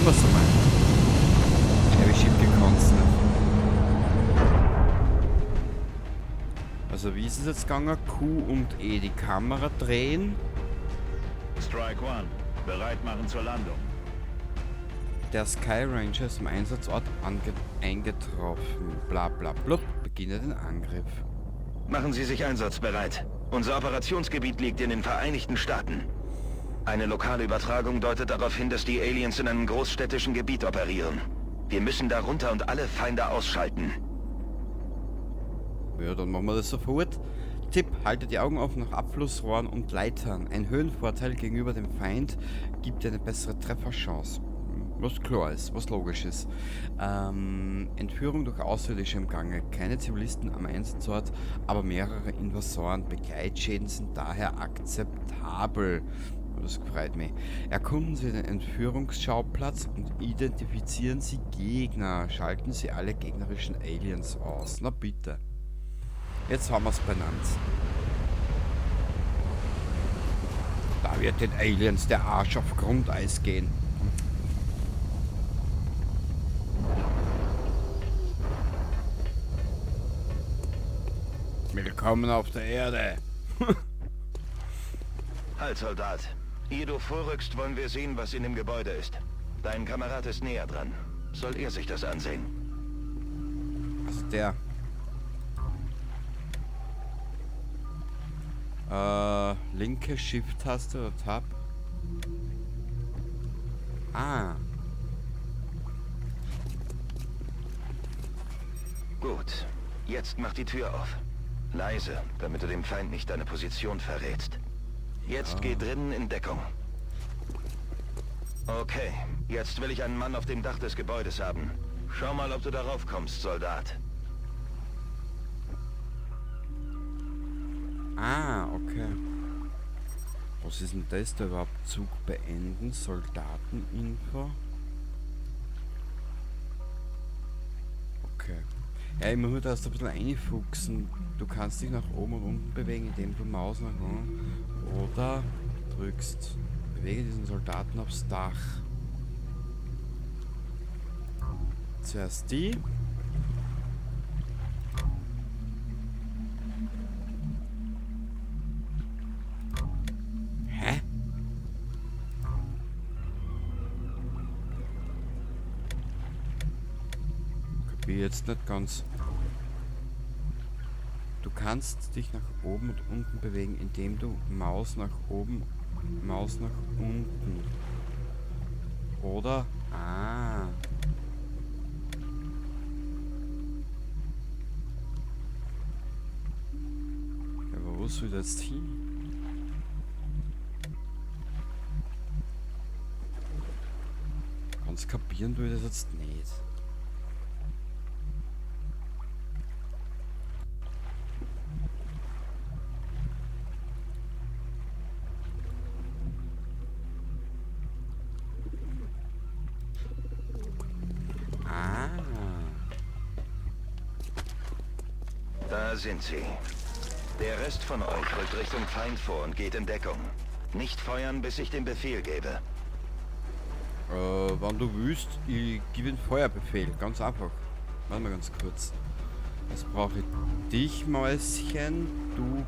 Was du meinst? Ja, wie schief gekonnt. Also wie ist es jetzt gegangen? Q und E die Kamera drehen. Strike One, bereit machen zur Landung. Der Sky Ranger ist im Einsatzort eingetroffen. Bla bla bla. Beginne den Angriff. Machen Sie sich einsatzbereit. Unser Operationsgebiet liegt in den Vereinigten Staaten. Eine lokale Übertragung deutet darauf hin, dass die Aliens in einem großstädtischen Gebiet operieren. Wir müssen da runter und alle Feinde ausschalten. Ja, dann machen wir das sofort. Tipp, haltet die Augen offen nach Abflussrohren und Leitern. Ein Höhenvorteil gegenüber dem Feind gibt dir eine bessere Trefferchance. Was klar ist, was logisch ist. Entführung durch Außerirdische im Gange. Keine Zivilisten am Einsatzort, aber mehrere Invasoren. Begleitschäden sind daher akzeptabel. Das freut mich. Erkunden Sie den Entführungsschauplatz und identifizieren Sie Gegner. Schalten Sie alle gegnerischen Aliens aus. Na bitte. Jetzt haben wir es benannt. Da wird den Aliens der Arsch auf Grundeis gehen. Willkommen auf der Erde. Halt, Soldat. Ehe du vorrückst, wollen wir sehen, was in dem Gebäude ist. Dein Kamerad ist näher dran. Soll er sich das ansehen? Also der. Linke Shift-Taste oder Tab. Ah. Gut. Jetzt mach die Tür auf. Leise, damit du dem Feind nicht deine Position verrätst. Jetzt geh drinnen in Deckung. Okay, jetzt will ich einen Mann auf dem Dach des Gebäudes haben. Schau mal, ob du darauf kommst, Soldat. Ah, okay. Was ist denn das da überhaupt? Zug beenden, Soldateninfo. Okay. Ja, ich muss mir das ein bisschen reinfuchsen. Du kannst dich nach oben und unten bewegen, indem du Maus nach oben oder drückst. Bewege diesen Soldaten aufs Dach. Zuerst die. Hä? Kapier jetzt nicht ganz. Du kannst dich nach oben und unten bewegen, indem du Maus nach oben, Maus nach unten. Oder? Ah. Ja, aber wo soll das hin? Ganz kapieren tue ich das jetzt nicht. Da sind sie. Der Rest von euch rückt Richtung Feind vor und geht in Deckung. Nicht feuern, bis ich den Befehl gebe. Wann du willst, ich gebe den Feuerbefehl. Ganz einfach. Warte mal ganz kurz. Jetzt brauche ich dich, Mäuschen. Du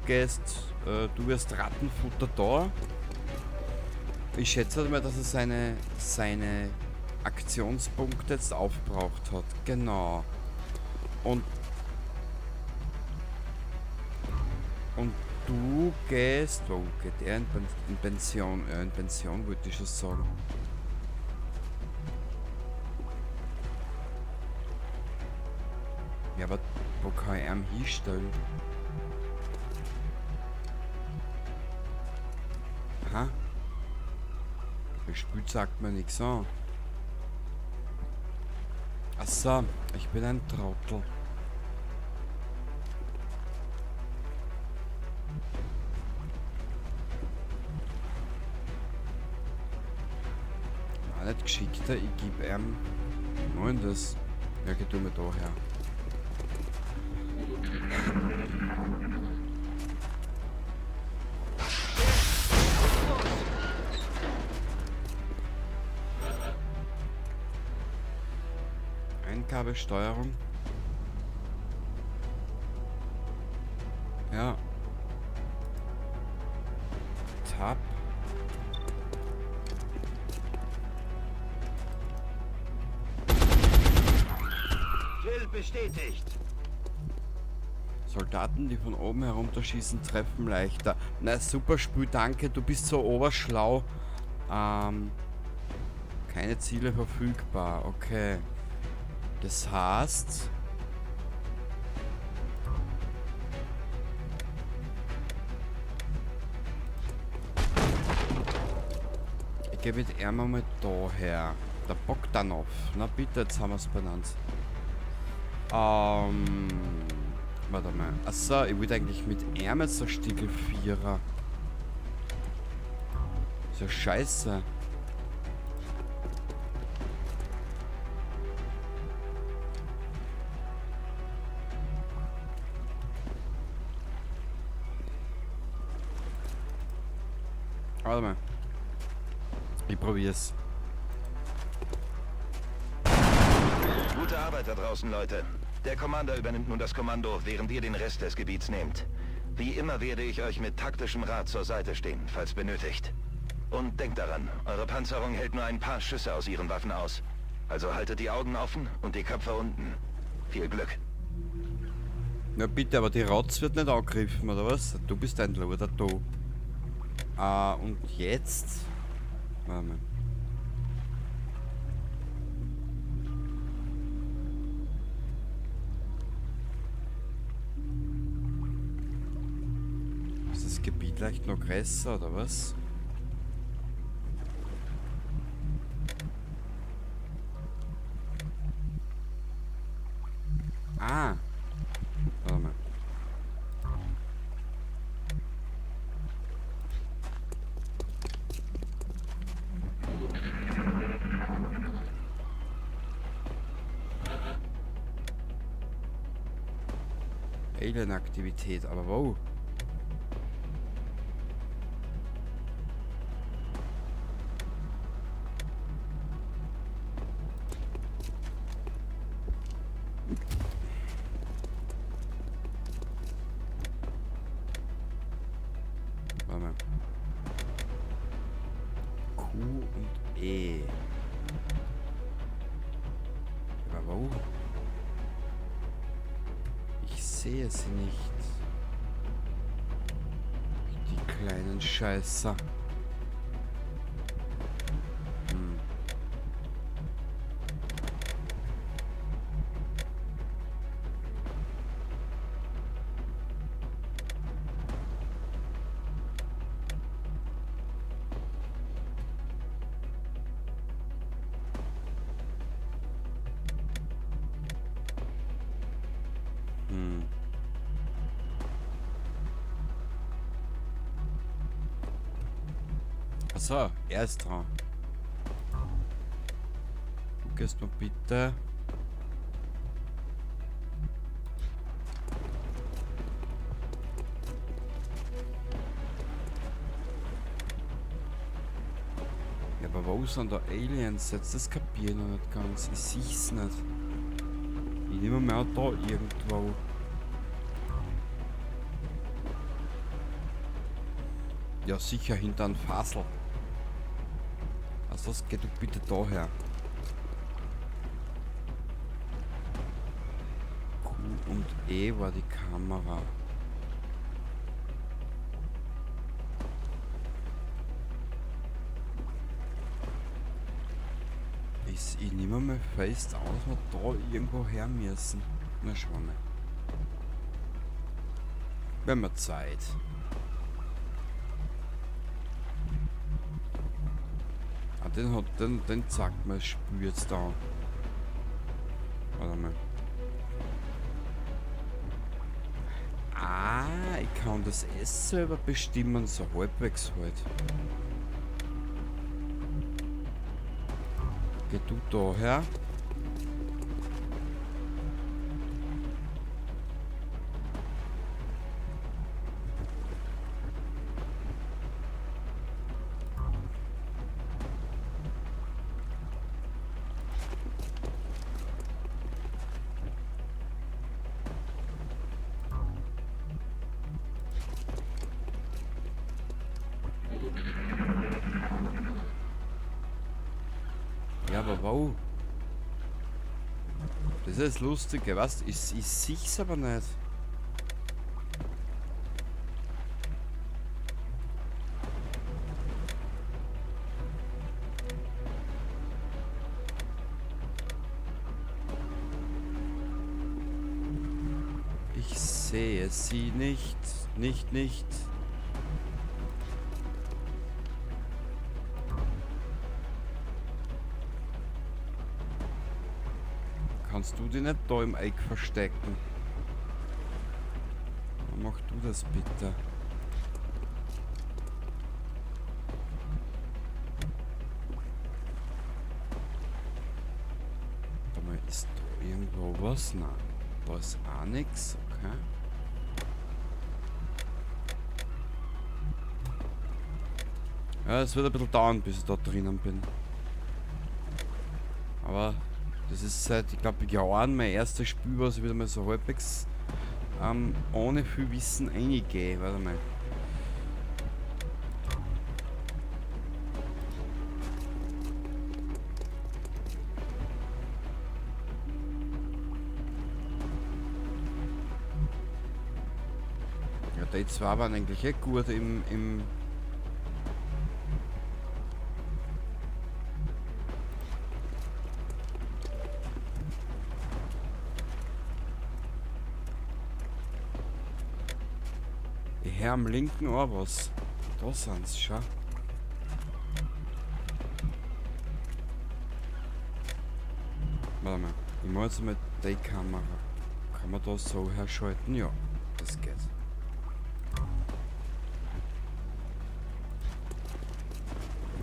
wirst Rattenfutter da. Ich schätze mal, dass er seine Aktionspunkte jetzt aufgebraucht hat. Genau. Und du gehst... Wo geht er in Pension? In Pension wollte ich schon sagen. Ja, aber wo kann ich ihn hinstellen? Aha. Gespielt sagt mir nichts an. Achso, ich bin ein Trottel. nicht geschickter. Ich gebe ihm... Nein, das... Ja, geh du mir da her. Eingabesteuerung. Ja. Tab. Kill bestätigt. Soldaten, die von oben herunterschießen, treffen leichter. Na, super Spiel, danke, du bist so oberschlau. Keine Ziele verfügbar, okay. Das heißt... Ich gehe mit ihm mal daher. Der Bogdanov. Na bitte, jetzt haben wir es benannt. Warte mal. Achso, ich wollte eigentlich mit ihm jetzt der Stiegel 4er. Ist ja scheiße. Warte mal. Ich probier's. Gute Arbeit da draußen, Leute. Der Commander übernimmt nun das Kommando, während ihr den Rest des Gebiets nehmt. Wie immer werde ich euch mit taktischem Rat zur Seite stehen, falls benötigt. Und denkt daran, eure Panzerung hält nur ein paar Schüsse aus ihren Waffen aus. Also haltet die Augen offen und die Köpfe unten. Viel Glück. Na bitte, aber die Rotz wird nicht angegriffen, oder was? Du bist ein Loder, du. Und jetzt... Warte mal. Ist das Gebiet leicht noch größer, oder was? Ah! Warte mal. Alien-Aktivität, aber wow. Warte mal. Q und E. Aber wow. Ich sehe sie nicht. Die kleinen Scheißer. Achso, er ist dran. Du gehst mal bitte. Ja, aber wo sind da Aliens? Jetzt das kapieren noch nicht ganz. Ich seh's nicht. Ich nehme mal da irgendwo. Ja, sicher hinter einem Fasel. Also, geh du bitte daher. Q und E war die Kamera. Ich nehme mal fest aus, dass wir da irgendwo her müssen. Na, schauen wir. Wenn wir Zeit. Den sagt man, spürt's da. Warte mal. Ah, ich kann das selber bestimmen, so halbwegs halt. Geh du daher. Ja, aber wow. Das ist das Lustige, was? Ich seh's aber nicht. Ich sehe sie nicht. Nicht. Kannst du die nicht da im Eck verstecken? Dann mach du das bitte. Warte mal, ist da irgendwo was? Nein, da ist auch nichts. Okay. Ja, es wird ein bisschen dauern, bis ich da drinnen bin. Aber das ist seit, ich glaube, Jahren mein erstes Spiel, was ich wieder mal so halbwegs ohne viel Wissen reingehe. Warte mal. Ja, die zwei waren eigentlich echt gut im hier am linken Ohr was. Da sind's schon. Warte mal, ich muss jetzt mal die Kamera. Kann man da so herschalten? Ja, das geht.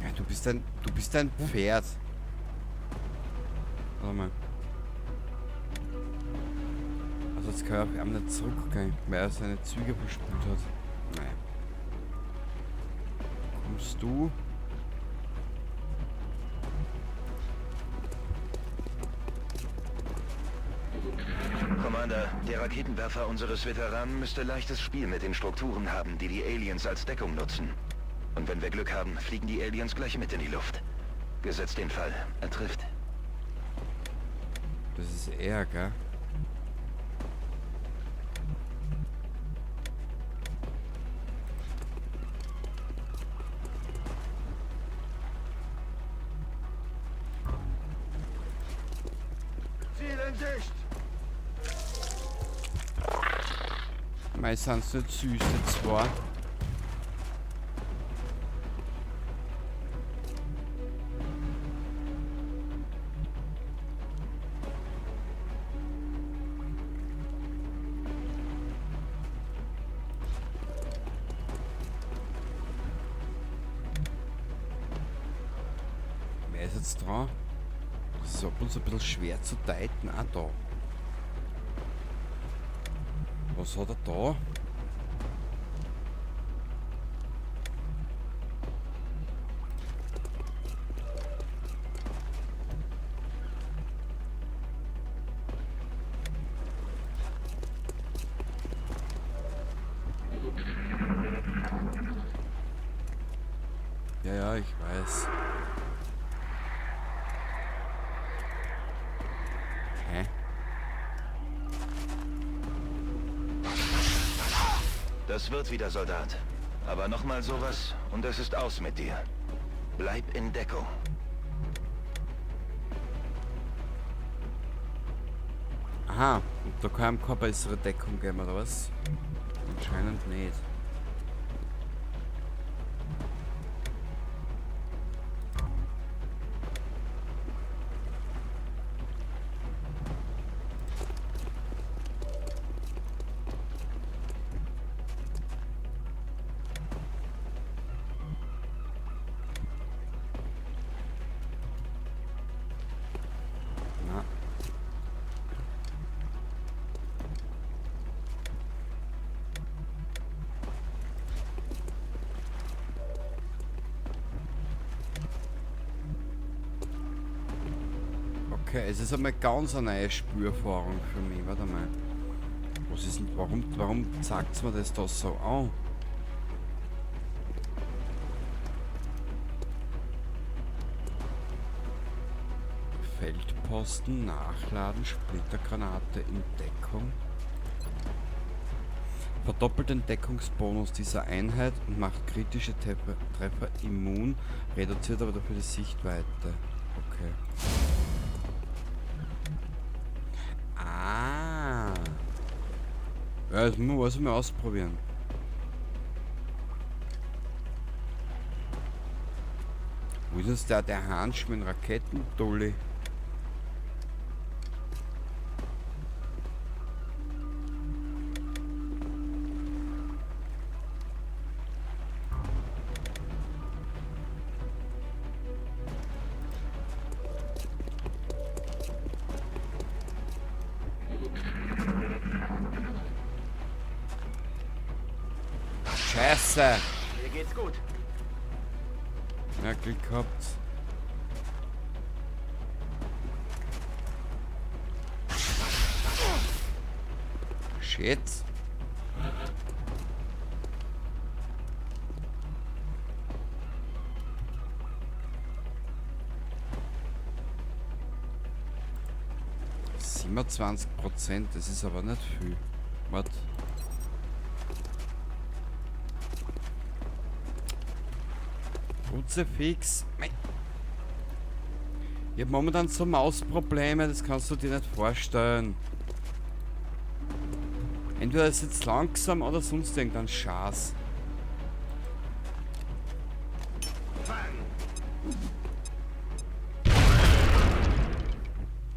Ja, du bist ein Pferd. Warte mal. Also jetzt kann er auf einmal nicht zurückgehen, weil er seine Züge verspielt hat. Nein. Kommst du? Commander, der Raketenwerfer unseres Veteranen müsste leichtes Spiel mit den Strukturen haben, die die Aliens als Deckung nutzen. Und wenn wir Glück haben, fliegen die Aliens gleich mit in die Luft. Gesetzt den Fall, er trifft. Das ist er, gell? Ziel in Sicht! Mei, sind's nicht süß, die zwei. Wer ist jetzt dran? Das ist ab und zu ein bisschen schwer zu deuten. Ah, da. Was hat er da? Ja, ich weiß. Hä? Das wird wieder, Soldat. Aber nochmal sowas und es ist aus mit dir. Bleib in Deckung. Aha, und da kann keine bessere Deckung geben, oder was? Anscheinend nicht. Okay, es ist einmal ganz eine neue Spürerfahrung für mich. Warte mal. Was ist denn, warum sagt mir das da so an? Feldposten, Nachladen, Splittergranate in Deckung. Verdoppelt den Deckungsbonus dieser Einheit und macht kritische Treffer immun, reduziert aber dafür die Sichtweite. Okay. Ah. Ja, das muss man ausprobieren. Wo ist jetzt der Hansch mit Raketendolly? Scheiße! Mir geht's gut. Ja, Glück gehabt. Shit. %, das ist aber nicht viel. Was? Kruzifix. Ich hab momentan so Mausprobleme, das kannst du dir nicht vorstellen. Entweder ist jetzt langsam oder sonst irgendein Schaß.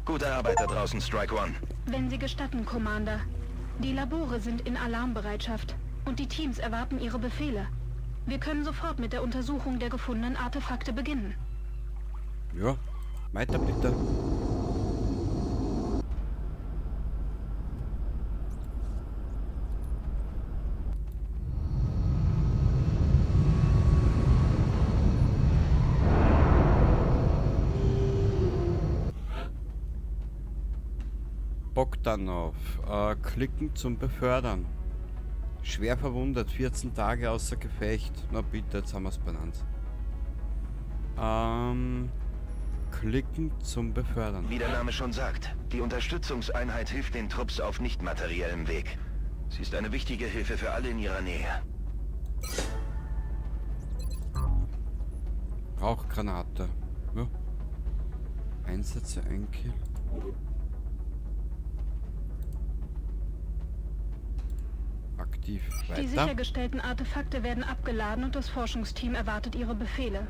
Gute Arbeit da draußen, Strike One. Wenn Sie gestatten, Commander. Die Labore sind in Alarmbereitschaft und die Teams erwarten Ihre Befehle. Wir können sofort mit der Untersuchung der gefundenen Artefakte beginnen. Ja, weiter bitte. Bogdanov, klicken zum Befördern. Schwer verwundet, 14 Tage außer Gefecht. Na bitte, jetzt haben wir es benannt. Klicken zum Befördern. Wie der Name schon sagt, die Unterstützungseinheit hilft den Trupps auf nicht materiellem Weg. Sie ist eine wichtige Hilfe für alle in ihrer Nähe. Rauchgranate. Ja. Einsätze, ein Kill. Aktiv. Die Weiter. sichergestellten Artefakte werden abgeladen und das Forschungsteam erwartet Ihre Befehle.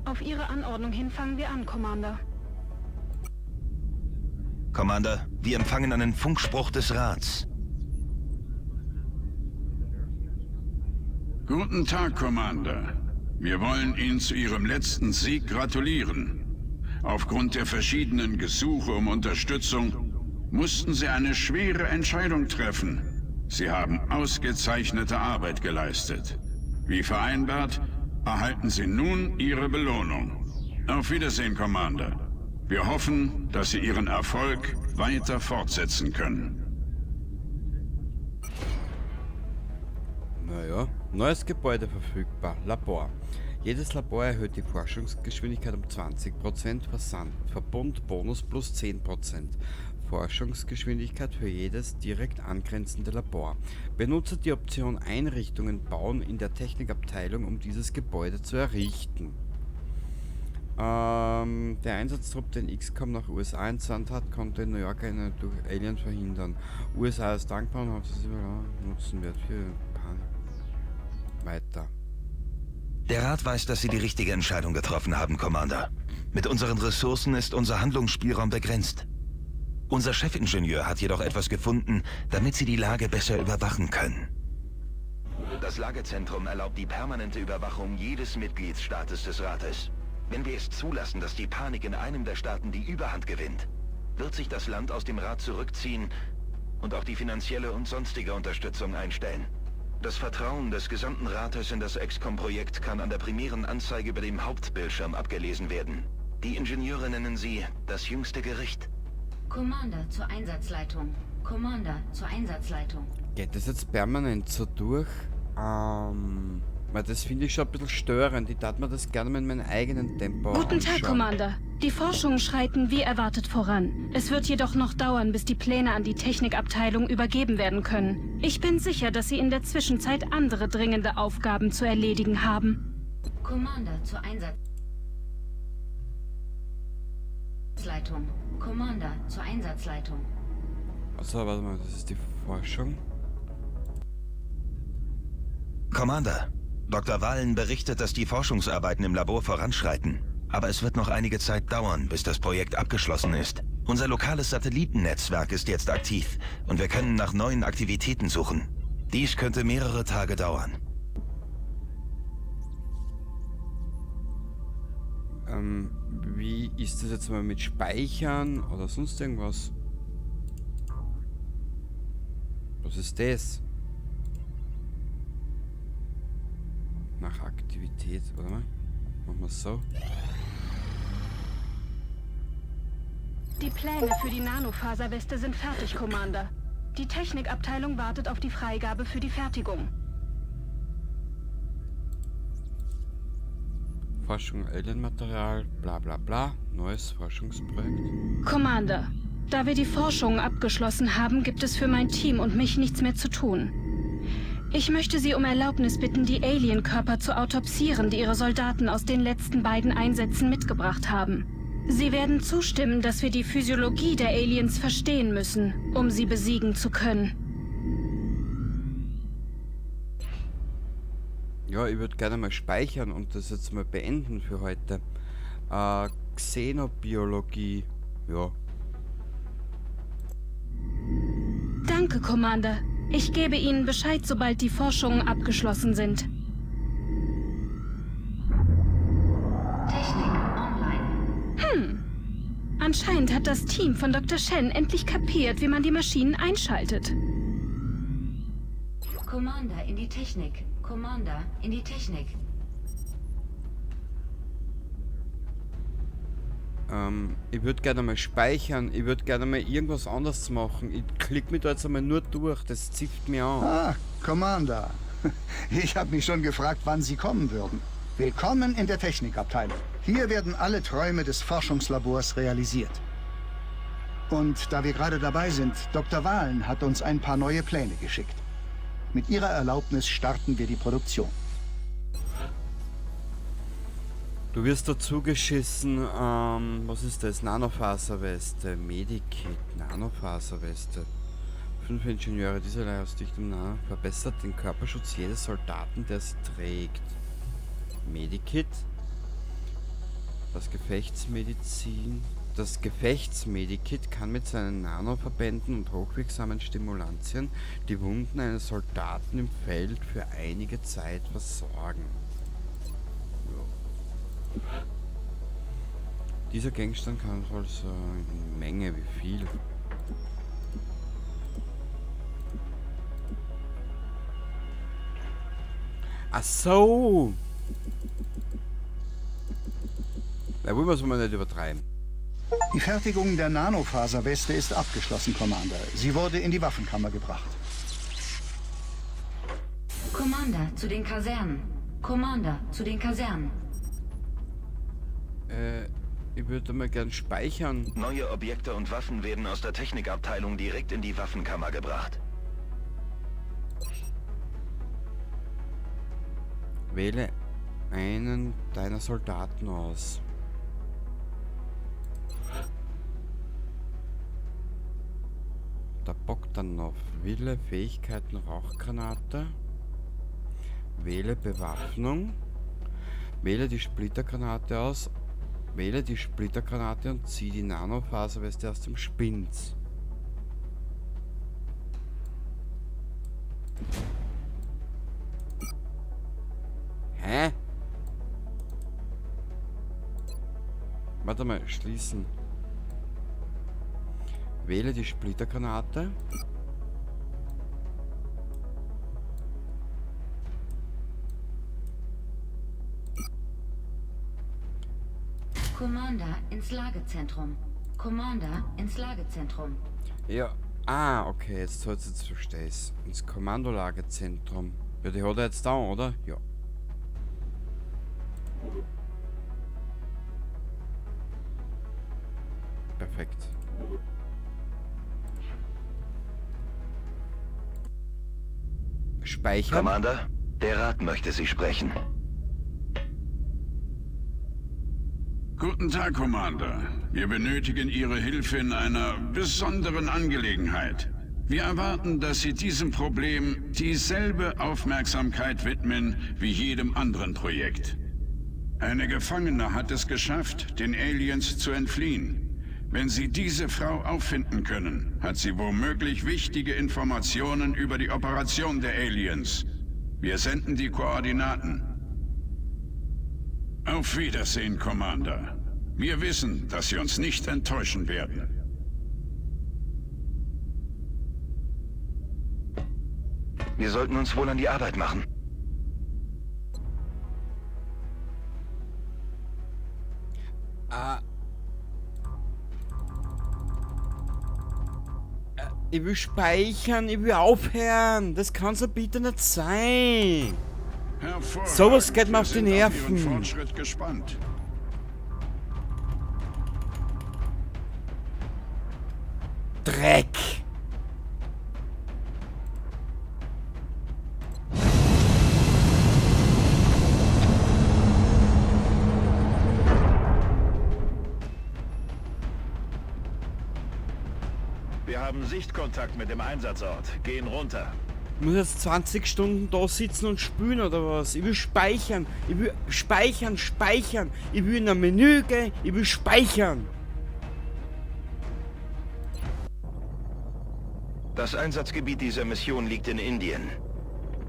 Auf Ihre Anordnung hin fangen wir an, Commander. Commander, wir empfangen einen Funkspruch des Rats. Guten Tag, Commander. Wir wollen Ihnen zu Ihrem letzten Sieg gratulieren. Aufgrund der verschiedenen Gesuche um Unterstützung mussten Sie eine schwere Entscheidung treffen. Sie haben ausgezeichnete Arbeit geleistet. Wie vereinbart, erhalten Sie nun Ihre Belohnung. Auf Wiedersehen, Commander. Wir hoffen, dass Sie Ihren Erfolg weiter fortsetzen können. Naja, neues Gebäude verfügbar. Labor. Jedes Labor erhöht die Forschungsgeschwindigkeit um 20%, Verbundbonus plus 10%. Forschungsgeschwindigkeit für jedes direkt angrenzende Labor. Benutze die Option Einrichtungen bauen in der Technikabteilung, um dieses Gebäude zu errichten. Der Einsatztrupp, den XCOM nach USA entsandt hat, konnte in New York eine durch Alien verhindern. USA ist dankbar und hat es nutzen wird für weiter. Der Rat weiß, dass Sie die richtige Entscheidung getroffen haben, Commander. Mit unseren Ressourcen ist unser Handlungsspielraum begrenzt. Unser Chefingenieur hat jedoch etwas gefunden, damit Sie die Lage besser überwachen können. Das Lagezentrum erlaubt die permanente Überwachung jedes Mitgliedsstaates des Rates. Wenn wir es zulassen, dass die Panik in einem der Staaten die Überhand gewinnt, wird sich das Land aus dem Rat zurückziehen und auch die finanzielle und sonstige Unterstützung einstellen. Das Vertrauen des gesamten Rates in das XCOM-Projekt kann an der primären Anzeige über dem Hauptbildschirm abgelesen werden. Die Ingenieure nennen sie das jüngste Gericht. Commander zur Einsatzleitung. Commander zur Einsatzleitung. Geht das jetzt permanent so durch? Weil das finde ich schon ein bisschen störend. Ich tat mir das gerne mal in meinem eigenen Tempo Guten Tag, anschauen. Commander. Die Forschungen schreiten wie erwartet voran. Es wird jedoch noch dauern, bis die Pläne an die Technikabteilung übergeben werden können. Ich bin sicher, dass Sie in der Zwischenzeit andere dringende Aufgaben zu erledigen haben. Commander zur Einsatzleitung. Commander zur Einsatzleitung. Also, warte mal, das ist die Forschung. Commander, Dr. Wallen berichtet, dass die Forschungsarbeiten im Labor voranschreiten. Aber es wird noch einige Zeit dauern, bis das Projekt abgeschlossen ist. Unser lokales Satellitennetzwerk ist jetzt aktiv und wir können nach neuen Aktivitäten suchen. Dies könnte mehrere Tage dauern. Wie ist das jetzt mal mit Speichern oder sonst irgendwas? Was ist das? Nach Aktivität, oder mal? Machen wir es so. Die Pläne für die Nanofaserweste sind fertig, Commander. Die Technikabteilung wartet auf die Freigabe für die Fertigung. Forschung Alienmaterial, bla bla bla. Neues Forschungsprojekt. Commander, da wir die Forschungen abgeschlossen haben, gibt es für mein Team und mich nichts mehr zu tun. Ich möchte Sie um Erlaubnis bitten, die Alienkörper zu autopsieren, die Ihre Soldaten aus den letzten beiden Einsätzen mitgebracht haben. Sie werden zustimmen, dass wir die Physiologie der Aliens verstehen müssen, um sie besiegen zu können. Ja, ich würde gerne mal speichern und das jetzt mal beenden für heute. Xenobiologie. Ja. Danke, Commander. Ich gebe Ihnen Bescheid, sobald die Forschungen abgeschlossen sind. Technik online. Anscheinend hat das Team von Dr. Shen endlich kapiert, wie man die Maschinen einschaltet. Commander in die Technik. Commander in die Technik. Ich würde gerne mal speichern. Ich würde gerne mal irgendwas anderes machen. Ich klicke mich da jetzt einmal nur durch. Das zifft mir an. Ah, Commander. Ich habe mich schon gefragt, wann Sie kommen würden. Willkommen in der Technikabteilung. Hier werden alle Träume des Forschungslabors realisiert. Und da wir gerade dabei sind, Dr. Wallen hat uns ein paar neue Pläne geschickt. Mit Ihrer Erlaubnis starten wir die Produktion. Du wirst dazu geschissen, was ist das? Nanofaserweste, Medikit, Nanofaserweste. 5 Ingenieure dieser Leistungsdichtung Nano verbessert den Körperschutz jedes Soldaten, der sie trägt. Medikit, das Gefechtsmedizin. Das Gefechtsmedikit kann mit seinen Nanoverbänden und hochwirksamen Stimulantien die Wunden eines Soldaten im Feld für einige Zeit versorgen. Ja. Dieser Gegenstand kann also in Menge, wie viel? Ach so! Da wollen wir es mal nicht übertreiben. Die Fertigung der Nanofaserweste ist abgeschlossen, Commander. Sie wurde in die Waffenkammer gebracht. Commander zu den Kasernen. Commander zu den Kasernen. Ich würde mal gern speichern. Neue Objekte und Waffen werden aus der Technikabteilung direkt in die Waffenkammer gebracht. Wähle einen deiner Soldaten aus. Der Bogdanov. Wille, Fähigkeiten, Rauchgranate. Wähle Bewaffnung. Wähle die Splittergranate aus. Wähle die Splittergranate und zieh die Nanofaserweste aus dem Spind. Hä? Warte mal, schließen. Wähle die Splittergranate. Commander ins Lagezentrum. Commander ins Lagezentrum. Ja. Okay, jetzt verstehe ich's. Ins Kommandolagezentrum. Ja, die hat er jetzt da, oder? Ja. Perfekt. Speichern. Commander, der Rat möchte Sie sprechen. Guten Tag, Commander. Wir benötigen Ihre Hilfe in einer besonderen Angelegenheit. Wir erwarten, dass Sie diesem Problem dieselbe Aufmerksamkeit widmen wie jedem anderen Projekt. Eine Gefangene hat es geschafft, den Aliens zu entfliehen. Wenn Sie diese Frau auffinden können, hat sie womöglich wichtige Informationen über die Operation der Aliens. Wir senden die Koordinaten. Auf Wiedersehen, Commander. Wir wissen, dass Sie uns nicht enttäuschen werden. Wir sollten uns wohl an die Arbeit machen. Ich will speichern, ich will aufhören. Das kann's ja bitte nicht sein. Hervorragend. Sowas geht mir auf die Wir sind Nerven. Ihren Fortschritt gespannt. Dreck. Wir haben Sichtkontakt mit dem Einsatzort. Gehen runter. Ich muss jetzt 20 Stunden da sitzen und spielen oder was? Ich will speichern. Ich will speichern. Ich will in ein Menü gehen. Ich will speichern. Das Einsatzgebiet dieser Mission liegt in Indien.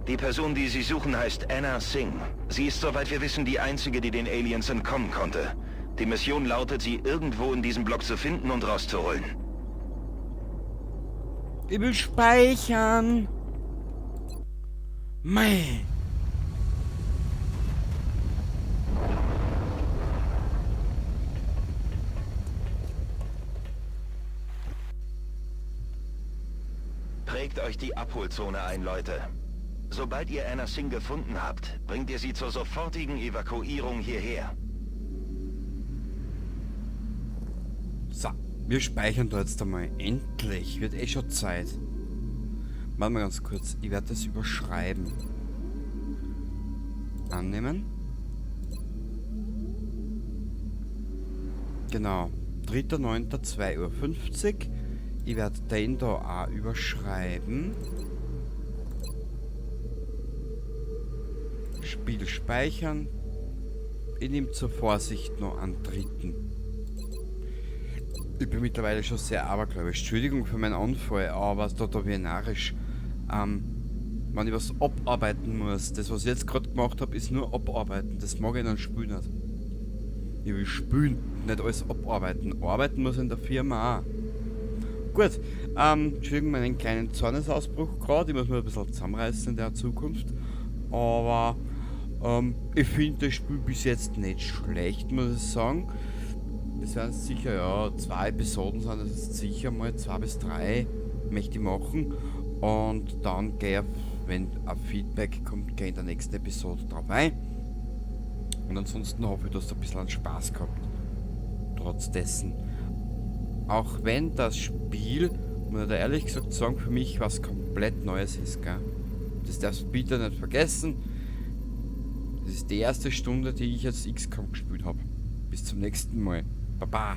Die Person, die Sie suchen, heißt Anna Singh. Sie ist, soweit wir wissen, die einzige, die den Aliens entkommen konnte. Die Mission lautet, sie irgendwo in diesem Block zu finden und rauszuholen. Ich will speichern. Mei. Prägt euch die Abholzone ein, Leute. Sobald ihr Anna Singh gefunden habt, bringt ihr sie zur sofortigen Evakuierung hierher. So, wir speichern da jetzt einmal. Endlich. Wird eh schon Zeit. Warte mal ganz kurz. Ich werde das überschreiben. Annehmen. Genau. 3.9.2:50 Uhr. Ich werde den da auch überschreiben. Spiel speichern. Ich nehme zur Vorsicht noch einen dritten. Ich bin mittlerweile schon sehr abergläubisch. Entschuldigung für meinen Anfall, aber da bin ich narrisch. Wenn ich was abarbeiten muss, das was ich jetzt gerade gemacht habe, ist nur abarbeiten. Das mag ich in einem Spiel nicht. Ich will spielen, nicht alles abarbeiten. Arbeiten muss in der Firma auch. Gut, Entschuldigung meinen kleinen Zornesausbruch gerade. Ich muss mir ein bisschen zusammenreißen in der Zukunft. Aber ich finde das Spiel bis jetzt nicht schlecht, muss ich sagen. Das werden sicher, ja, 2 Episoden sind das jetzt sicher mal, 2 bis 3 möchte ich machen. Und dann gehe ich, wenn ein Feedback kommt, gehe ich in der nächsten Episode drauf ein. Und ansonsten hoffe ich, dass du ein bisschen Spaß gehabt. Trotz dessen. Auch wenn das Spiel, muss ich da ehrlich gesagt sagen, für mich was komplett Neues ist, gell? Das darfst du bitte nicht vergessen. Das ist die erste Stunde, die ich jetzt XCOM gespielt habe. Bis zum nächsten Mal. Baba.